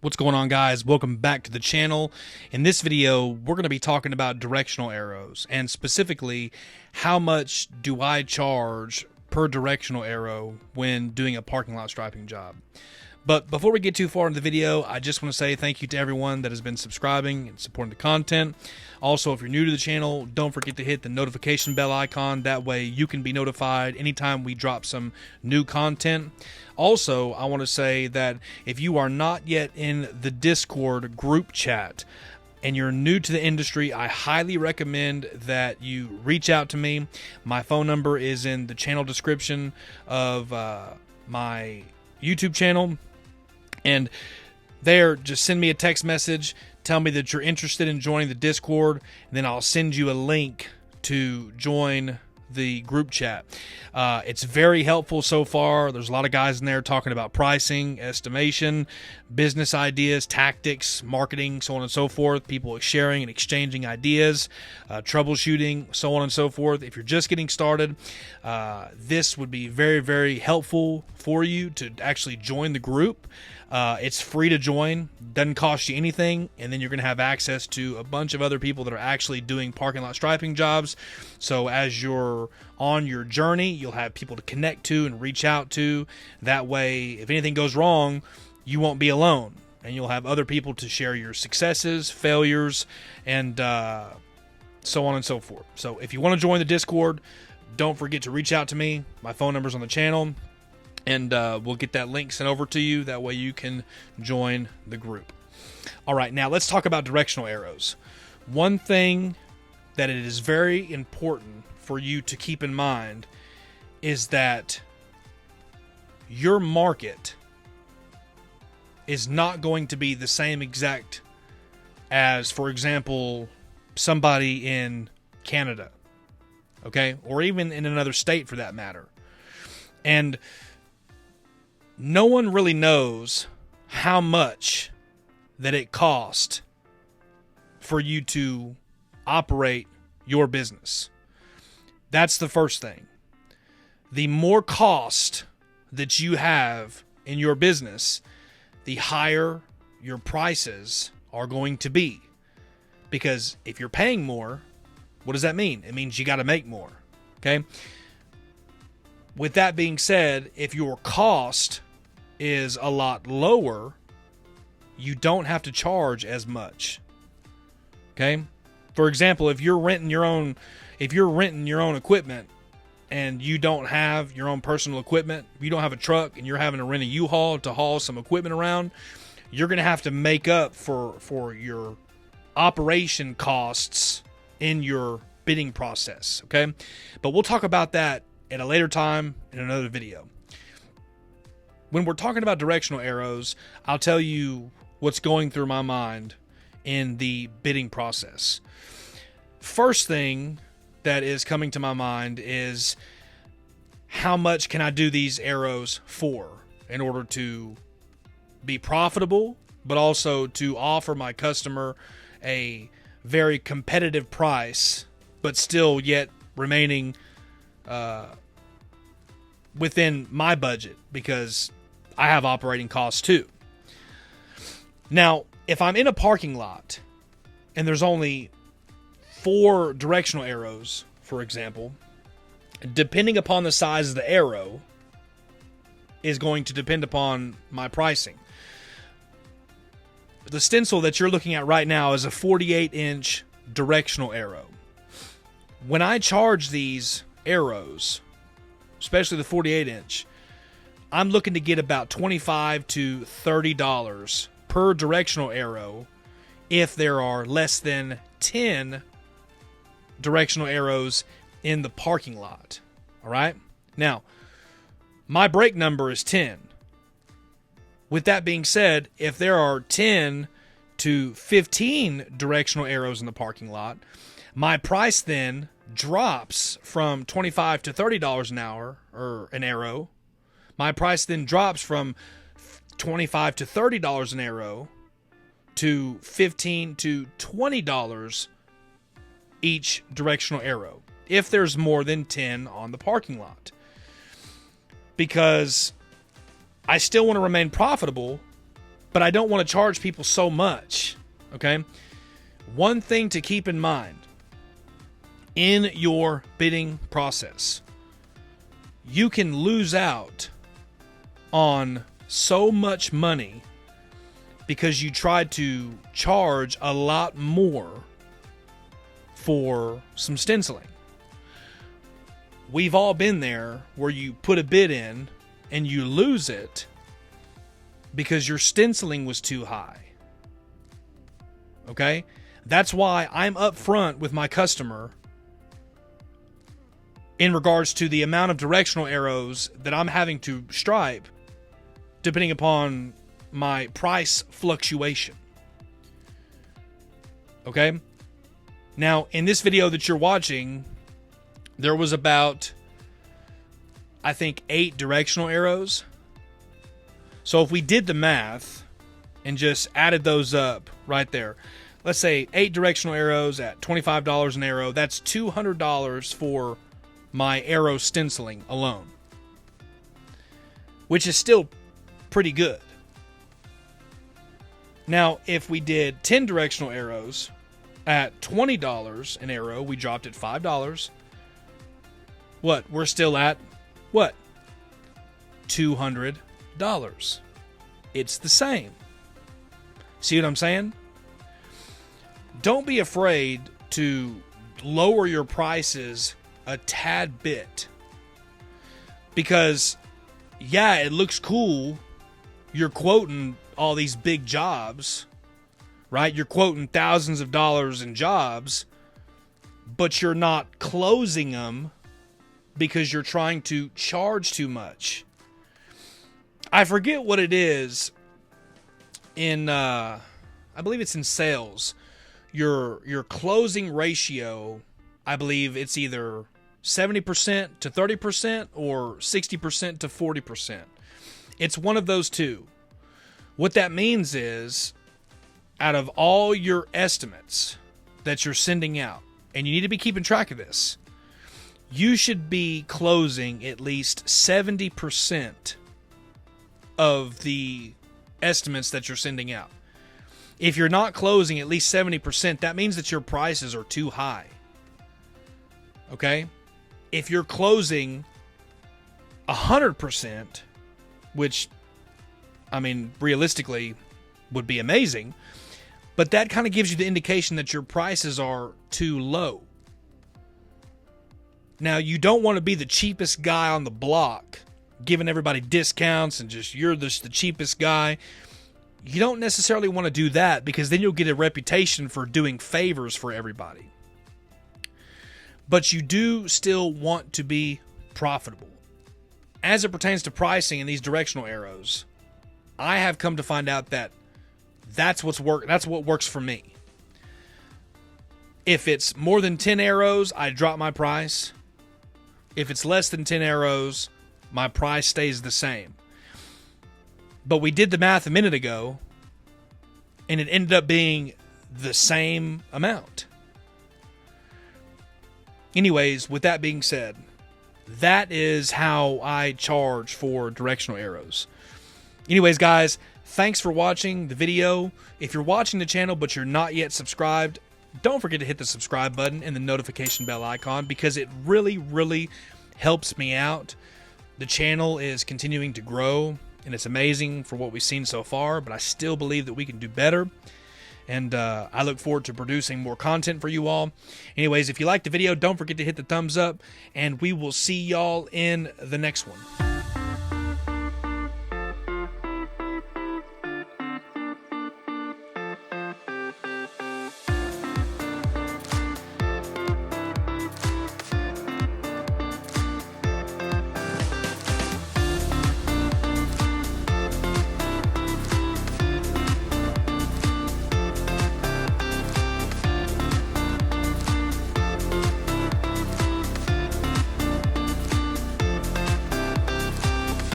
What's going on, guys? Welcome back to the channel. In this video, we're going to be talking about directional arrows, and specifically, how much do I charge per directional arrow when doing a parking lot striping job. But before we get too far into the video, I just want to say thank you to everyone that has been subscribing and supporting the content. Also, if you're new to the channel, don't forget to hit the notification bell icon. That way you can be notified anytime we drop some new content. Also, I want to say that if you are not yet in the Discord group chat and you're new to the industry, I highly recommend that you reach out to me. My phone number is in the channel description of my YouTube channel. And there, just send me a text message, tell me that you're interested in joining the Discord, and then I'll send you a link to join the group chat. It's very helpful so far. There's a lot of guys in there talking about pricing, estimation, business ideas, tactics, marketing, so on and so forth. People sharing and exchanging ideas, troubleshooting, so on and so forth. If you're just getting started, this would be very, very helpful for you to actually join the group. It's free to join, doesn't cost you anything, and then you're going to have access to a bunch of other people that are actually doing parking lot striping jobs. So as you're on your journey, you'll have people to connect to and reach out to. That way, if anything goes wrong, you won't be alone, and you'll have other people to share your successes, failures, and so on and so forth. So if you want to join the Discord, don't forget to reach out to me. My phone number's on the channel. And we'll get that link sent over to you. That way you can join the group. All right, now let's talk about directional arrows. One thing that it is very important for you to keep in mind is that your market is not going to be the same exact as, for example, somebody in Canada, okay? Or even in another state for that matter. And no one really knows how much that it costs for you to operate your business. That's the first thing. The more cost that you have in your business, the higher your prices are going to be. Because if you're paying more, what does that mean? It means you got to make more. Okay? With that being said, if your cost is a lot lower, you don't have to charge as much. Okay? For example, if you're renting your own equipment and you don't have your own personal equipment, if you don't have a truck and you're having to rent a U-Haul to haul some equipment around, you're going to have to make up for your operation costs in your bidding process, okay? But we'll talk about that at a later time in another video. When we're talking about directional arrows, I'll tell you what's going through my mind in the bidding process. First thing that is coming to my mind is, how much can I do these arrows for in order to be profitable, but also to offer my customer a very competitive price, but still yet remaining within my budget, because I have operating costs too. Now, if I'm in a parking lot and there's only 4 directional arrows, for example, depending upon the size of the arrow is going to depend upon my pricing. The stencil that you're looking at right now is a 48-inch directional arrow. When I charge these arrows, especially the 48-inch, I'm looking to get about $25 to $30 per directional arrow if there are less than 10 directional arrows in the parking lot. All right? Now, my break number is 10. With that being said, if there are 10 to 15 directional arrows in the parking lot, my price then drops from $25 to $30 an hour, or an arrow. My price then drops from $25 to $30 an arrow to $15 to $20 each directional arrow, if there's more than 10 on the parking lot. Because I still want to remain profitable, but I don't want to charge people so much. Okay? One thing to keep in mind in your bidding process, you can lose out on so much money because you tried to charge a lot more for some stenciling. We've all been there where you put a bid in and you lose it because your stenciling was too high. Okay? That's why I'm upfront with my customer in regards to the amount of directional arrows that I'm having to stripe depending upon my price fluctuation. Okay? Now, in this video that you're watching, there was about, I think, 8 directional arrows. So if we did the math and just added those up right there, let's say 8 directional arrows at $25 an arrow, that's $200 for my arrow stenciling alone, which is still pretty good. Now, if we did 10 directional arrows at $20 an arrow, we dropped it $5. What? We're still at what? $200. It's the same. See what I'm saying? Don't be afraid to lower your prices a tad bit. Because, yeah, it looks cool. You're quoting all these big jobs, right? You're quoting thousands of dollars in jobs, but you're not closing them because you're trying to charge too much. I forget what it is in, I believe it's in sales. Your closing ratio, I believe it's either 70% to 30% or 60% to 40%. It's one of those two. What that means is, out of all your estimates that you're sending out, and you need to be keeping track of this, you should be closing at least 70% of the estimates that you're sending out. If you're not closing at least 70%, that means that your prices are too high. Okay? If you're closing 100%, which, I mean, realistically would be amazing, but that kind of gives you the indication that your prices are too low. Now, you don't want to be the cheapest guy on the block, giving everybody discounts and just you're the cheapest guy. You don't necessarily want to do that because then you'll get a reputation for doing favors for everybody. But you do still want to be profitable. As it pertains to pricing in these directional arrows, I have come to find out that that's what works for me. If it's more than 10 arrows, I drop my price. If it's less than 10 arrows, my price stays the same. But we did the math a minute ago, and it ended up being the same amount. Anyways, with that being said, that is how I charge for directional arrows. Anyways, guys, thanks for watching the video. If you're watching the channel but you're not yet subscribed, don't forget to hit the subscribe button and the notification bell icon because it really, really helps me out. The channel is continuing to grow, and it's amazing for what we've seen so far, but I still believe that we can do better. And I look forward to producing more content for you all. Anyways, if you liked the video, don't forget to hit the thumbs up, and we will see y'all in the next one.